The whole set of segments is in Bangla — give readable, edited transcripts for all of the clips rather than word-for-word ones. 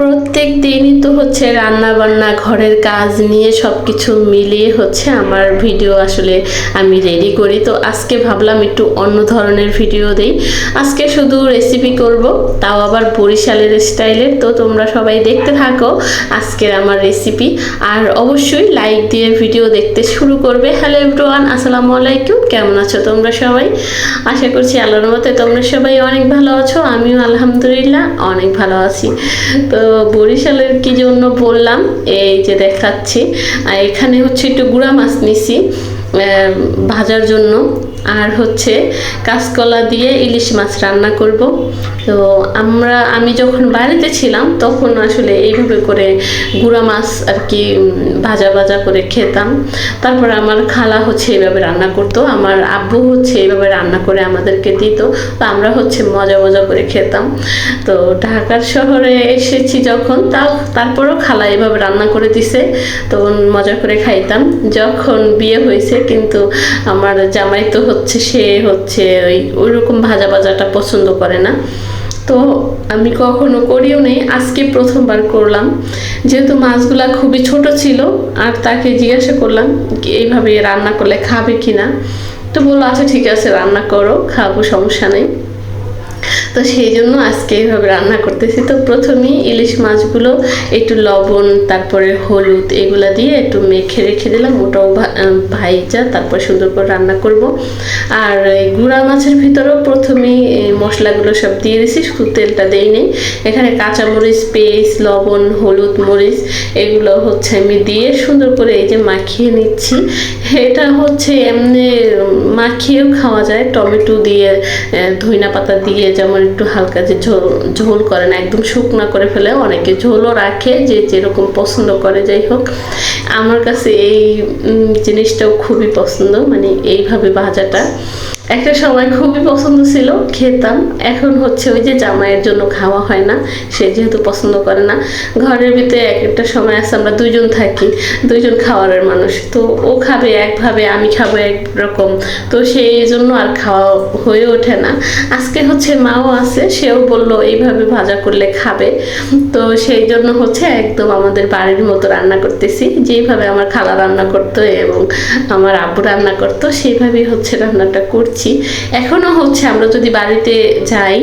প্রত্যেক দিনই তো হচ্ছে রান্না বান্না ঘরের কাজ নিয়ে সব কিছু মিলিয়ে হচ্ছে আমার ভিডিও আসলে আমি রেডি করি। তো আজকে ভাবলাম একটু অন্য ধরনের ভিডিও দেই। আজকে শুধু রেসিপি করব, তাও আবার বরিশালের স্টাইলের। তো তোমরা সবাই দেখতে থাকো আজকের আমার রেসিপি, আর অবশ্যই লাইক দিয়ে ভিডিও দেখতে শুরু করবে। হ্যালো এভরিওয়ান, আসসালামু আলাইকুম। কেমন আছো তোমরা সবাই? আশা করছি আল্লাহর রহমতে তোমরা সবাই অনেক ভালো আছো। আমিও আলহামদুলিল্লাহ অনেক ভালো আছি। তো বরিশালের কি জন্য বললাম, এই যে দেখাচ্ছি, এখানে হচ্ছে একটু গুঁড়া মাছ নিছি ভাজার জন্য, আর হচ্ছে কাঁচকলা দিয়ে ইলিশ মাছ রান্না করব। তো আমি যখন বাড়িতে ছিলাম তখন আসলে এইভাবে করে গুঁড়া মাছ আর কি ভাজা ভাজা করে খেতাম। তারপরে আমার খালা হচ্ছে এইভাবে রান্না করতো, আমার আব্বু হচ্ছে এইভাবে রান্না করে আমাদেরকে দিত। তো আমরা হচ্ছে মজা মজা করে খেতাম। তো ঢাকার শহরে এসেছি যখন, তারপরেও খালা এইভাবে রান্না করে দিছে, তো মজা করে খাইতাম। যখন বিয়ে হয়েছে কিন্তু আমার জামাই তো সে হচ্ছে ওই রকম ভাজা ভাজাটা পছন্দ করে না। তো আমি কখনো করিও নেই, আজকে প্রথমবার করলাম। যেহেতু মাছগুলা খুবই ছোট ছিল, আর তাকে জিজ্ঞাসা করলাম এইভাবে রান্না করলে খাবে কিনা। তো বললো আচ্ছা ঠিক আছে রান্না করো, খাবো, সমস্যা নেই। তো সেই জন্য আজকে এইভাবে রান্না করতেছি। তো প্রথমেই ইলিশ মাছগুলো একটু লবণ, তারপরে হলুদ এগুলা দিয়ে একটু মেখে রেখে দিলাম, ওটাও ভাইজা তারপর সুন্দর করে রান্না করব। আর এই গুঁড়া মাছের ভিতরেও প্রথমেই মশলাগুলো সব দিয়ে দিছি, শুধু তেলটা দেই নেই। এখানে কাঁচামরিচ পেস্ট, লবণ, হলুদ, মরিচ এগুলো হচ্ছে আমি দিয়ে সুন্দর করে এই যে মাখিয়ে নিচ্ছি। এটা হচ্ছে এমনি মাখিয়েও খাওয়া যায়, টমেটো দিয়ে, ধইনা পাতা দিয়ে, যেমন একটু হালকা যে ঝোল করে না, একদম শুকনো করে ফেলে, অনেকে ঝোলও রাখে, যে যেরকম পছন্দ করে। যাই হোক, আমার কাছে এই জিনিসটাও খুবই পছন্দ, মানে এইভাবে ভাজাটা একটা সময় খুবই পছন্দ ছিল, খেতাম। এখন হচ্ছে ওই যে জামাইয়ের জন্য খাওয়া হয় না, সে যেহেতু পছন্দ করে না। ঘরের ভিতরে একটা সময় আছে আমরা দুইজন থাকি, দুইজন খাওয়ারের মানুষ, তো ও খাবে একভাবে, আমি খাবো একরকম, তো সেই জন্য আর খাওয়া হয়ে ওঠে না। আজকে হচ্ছে মাও আছে, সেও বললো এইভাবে ভাজা করলে খাবে। তো সেই জন্য হচ্ছে একদম আমাদের বাড়ির মতো রান্না করতেছি, যেইভাবে আমার খালা রান্না করতো এবং আমার আব্বু রান্না করতো সেইভাবেই হচ্ছে রান্নাটা করছি। এখনো হচ্ছে আমরা যদি বাড়িতে যাই,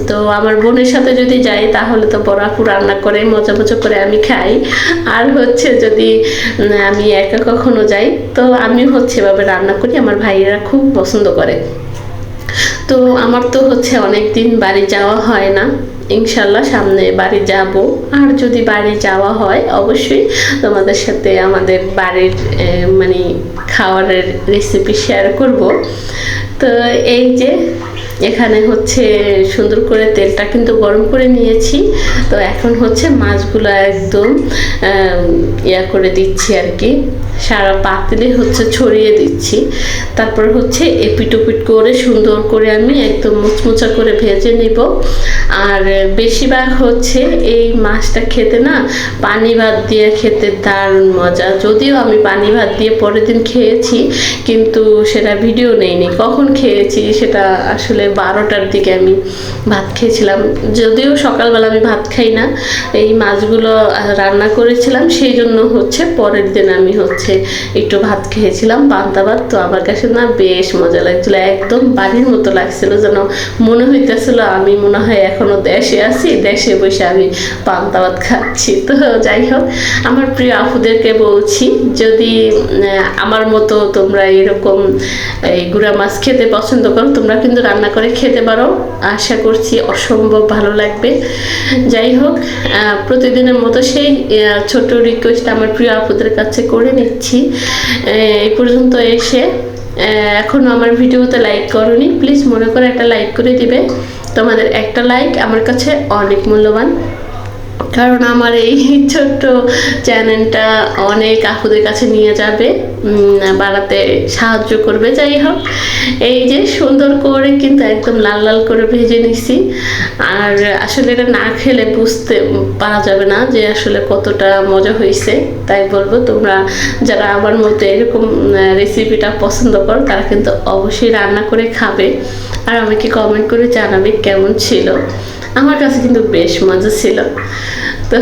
তো আমার বোনের সাথে যদি যাই, তাহলে তো বড় আপু রান্না করে মজা মজা করে আমি খাই। আর হচ্ছে যদি আমি একা কখনো যাই, তো আমি হচ্ছে এভাবে রান্না করি, আমার ভাইয়েরা খুব পছন্দ করে। তো আমার তো হচ্ছে অনেক দিন বাড়ি যাওয়া হয় না, ইনশাল্লাহ সামনে বাড়ি যাব। আর যদি বাড়ি যাওয়া হয় অবশ্যই তোমাদের সাথে আমাদের বাড়ির মানে খাবারের রেসিপি শেয়ার করব। তো এই যে এখানে হচ্ছে সুন্দর করে তেলটা কিন্তু গরম করে নিয়েছি। তো এখন হচ্ছে মাছগুলো একদম করে দিচ্ছি আর কি, সারা পাতিলে হচ্ছে ছড়িয়ে দিচ্ছি। তারপর হচ্ছে এপিট ওপিট করে সুন্দর করে আমি একদম মুচমুচা করে ভেজে নিব। আর বেশিরভাগ হচ্ছে এই মাছটা খেতে না পানি ভাত দিয়ে খেতে দারুণ মজা। যদিও আমি পানি ভাত দিয়ে পরের দিন খেয়েছি, কিন্তু সেটা ভিডিও নেইনি কখন খেয়েছি, সেটা আসলে 12টার দিকে আমি ভাত খেয়েছিলাম। যদিও সকালবেলা আমি ভাত খাই না, এই মাছগুলো রান্না করেছিলাম, সেই জন্য হচ্ছে পরের দিন আমি হচ্ছে একটু ভাত খেয়েছিলাম, পান্তা ভাত। তো আমার কাছে না বেশ মজা লাগছিল, একদম বাড়ির মতো লাগছিল, যেন মনে হইতেছিল আমি মনে হয় এখনো দেশে আছি, দেশে বসে আমি পান্তা ভাত খাচ্ছি। তো যাই হোক, আমার প্রিয় আপুদেরকে বলছি, যদি আমার মতো তোমরা এরকম এই গুঁড়া মাছ খেতে পছন্দ করো, তোমরা কিন্তু রান্না করে খেতে পারো, আশা করছি অসম্ভব ভালো লাগবে। যাই হোক, প্রতিদিনের মতো সেই ছোট রিকোয়েস্ট আমার প্রিয় আপুদের কাছে করে নিচ্ছি। এই পর্যন্ত এসে এখনও আমার ভিডিওতে লাইক করোনি, প্লিজ মনে করে একটা লাইক করে দিবে। তোমাদের একটা লাইক আমার কাছে অনেক মূল্যবান, কারণ আমার এই ছোট্ট চ্যানেলটা অনেক আপুদের কাছে নিয়ে যাবে, বাড়াতে সাহায্য করবে। যাই হোক, এই যে সুন্দর করে কিন্তু একদম লাল লাল করে ভেজে নিছি। আর আসলে এটা না খেলে বুঝতে পারা যাবে না যে আসলে কতটা মজা হয়েছে। তাই বলবো, তোমরা যারা আমার মতো এরকম রেসিপিটা পছন্দ করো, তারা কিন্তু অবশ্যই রান্না করে খাবে, আর আমাকে কমেন্ট করে জানাবে কেমন ছিল। আমার কাছে কিন্তু বেশ মজা ছিল। তো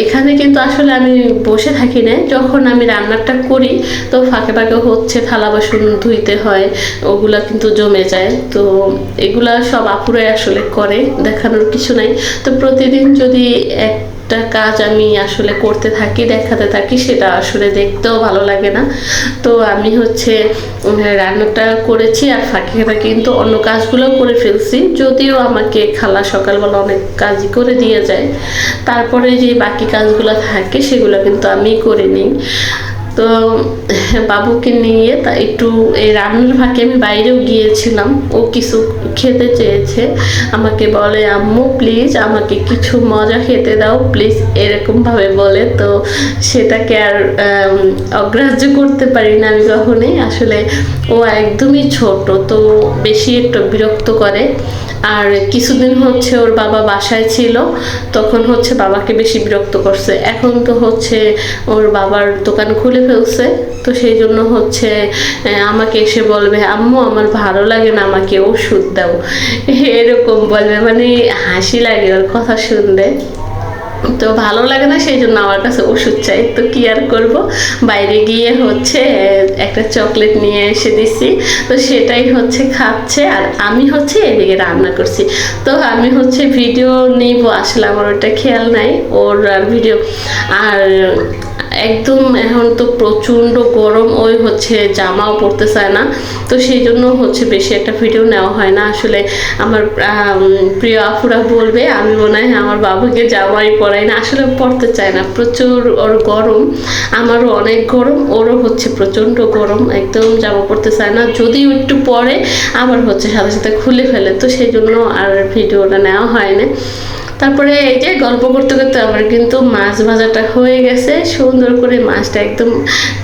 এখানে কিন্তু আসলে আমি বসে থাকি না, যখন আমি রান্নাটা করি তো ফাঁকে ফাঁকে হচ্ছে থালা বাসন ধুইতে হয়, ওগুলা কিন্তু জমে যায়। তো এগুলা সব আপুরাই আসলে করে, দেখানোর কিছু নাই। তো প্রতিদিন যদি একটা কাজ আমি আসলে করতে থাকি, দেখাতে থাকি, সেটা আসলে দেখতেও ভালো লাগে না। তো আমি হচ্ছে রান্নাটা করেছি আর ফাঁকে ফাঁকে কিন্তু অন্য কাজগুলো করে ফেলছি, যদিও আমাকে খালা সকালবেলা অনেক কাজই করে দিয়ে যায়, তারপরে যে বাকি কাজগুলো থাকে সেগুলো কিন্তু আমি করে নিই। তো বাবুকে নিয়ে তা একটু এই রান্নার ফাঁকে আমি বাইরেও গিয়েছিলাম, ও কিছু খেতে চেয়েছে, আমাকে বলে আম্মু প্লিজ আমাকে কিছু মজা খেতে দাও প্লিজ, এরকমভাবে বলে। তো সেটাকে আর অগ্রাহ্য করতে পারি না আমি কখনোই। আসলে ও একদমই ছোট, তো বেশি একটু বিরক্ত করে। আর কিছুদিন হচ্ছে ওর বাবা বাসায় ছিল, তখন হচ্ছে বাবাকে বেশি বিরক্ত করছে। এখন তো হচ্ছে ওর বাবার দোকান খুলে ফেলছে, তো সেই জন্য হচ্ছে আমাকে এসে বলবে আম্মু আমার ভালো লাগে না, আমাকে ওষুধ দাও, এরকম বলবে। মানে হাসি লাগে ওর কথা শুনলে। তো ভালো লাগে না, সেই জন্য আমার কাছে ওষুধ চাই। তো কি আর করব, বাইরে গিয়ে হচ্ছে একটা চকলেট নিয়ে এসে দিছি, তো সেটাই হচ্ছে খাচ্ছে। আর আমি হচ্ছে এদিকে রান্না করছি। তো আমি হচ্ছে ভিডিও নিব, আসলে আমার ওটা খেয়াল নাই ওর আর ভিডিও। আর একদম এখন তো প্রচণ্ড গরম, ওই হচ্ছে জামাও পরতে চায় না, তো সেই জন্য হচ্ছে বেশি একটা ভিডিও নেওয়া হয় না। আসলে আমার প্রিয় আপুরা বলবে আমি মনে হয় আমার বাবুকে জামাই পরাই না, আসলে পরতে চায় না, প্রচুর ওর গরম, আমারও অনেক গরম, ওরও হচ্ছে প্রচণ্ড গরম, একদম জামা পরতে চায় না। যদিও একটু পরে আবার হচ্ছে সাথে সাথে খুলে ফেলে, তো সেই জন্য আর ভিডিওটা নেওয়া হয় না। তারপরে এই যে গল্প করতে করতে আমার কিন্তু মাছ ভাজাটা হয়ে গেছে, সুন্দর করে মাছটা একদম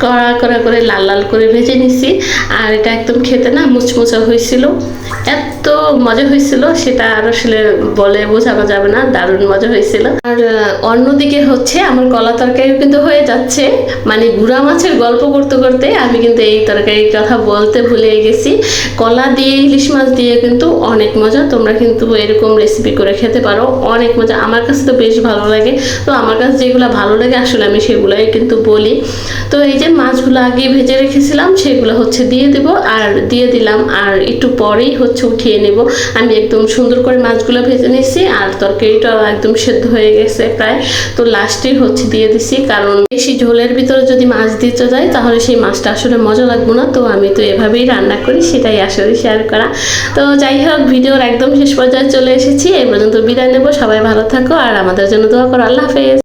কড়া কড়া করে লাল লাল করে ভেজে নিছি। আর এটা একদম খেতে না মুচমুচা হয়েছিল, এত মজা হয়েছিল সেটা আর আসলে বলে বোঝানো যাবে না, দারুণ মজা হয়েছিল। আর অন্যদিকে হচ্ছে আমার কলা তরকারিও কিন্তু হয়ে যাচ্ছে, মানে গুড়া মাছের গল্প করতে করতে আমি কিন্তু এই তরকারির কথা বলতে ভুলে গেছি। কলা দিয়ে ইলিশ মাছ দিয়ে কিন্তু অনেক মজা, তোমরা কিন্তু এরকম রেসিপি করে খেতে পারো, অনেক মজা। আমার কাছে তো বেশ ভালো লাগে, তো আমার কাছে যেগুলো ভালো লাগে আসলে আমি সেগুলোই কিন্তু বলি। তো এই যে মাছগুলো আগে ভেজে রেখেছিলাম সেগুলো হচ্ছে দিয়ে দেব, আর দিয়ে দিলাম। আর একটু পরেই হচ্ছে উঠিয়ে নেব। আমি একদম সুন্দর করে মাছগুলো ভেজে নিয়েছি, আর তরকারিটাও একদম সেদ্ধ হয়ে গেছে প্রায়। তো লাস্টে হচ্ছে দিয়ে দিছি, কারণ বেশি ঝোলের ভিতরে যদি মাছ দিতে যায় তাহলে সেই মাছটা আসলে মজা লাগবে না। তো আমি তো এভাবেই রান্না করি, সেটাই আসলে শেয়ার করা। তো যাই হোক, ভিডিওর একদম শেষ পর্যায়ে চলে এসেছি, এই পর্যন্ত বিদায় নেব। সবাই ভালো থাকো আর আমাদের জন্য দোয়া করো। আল্লাহ হাফেজ।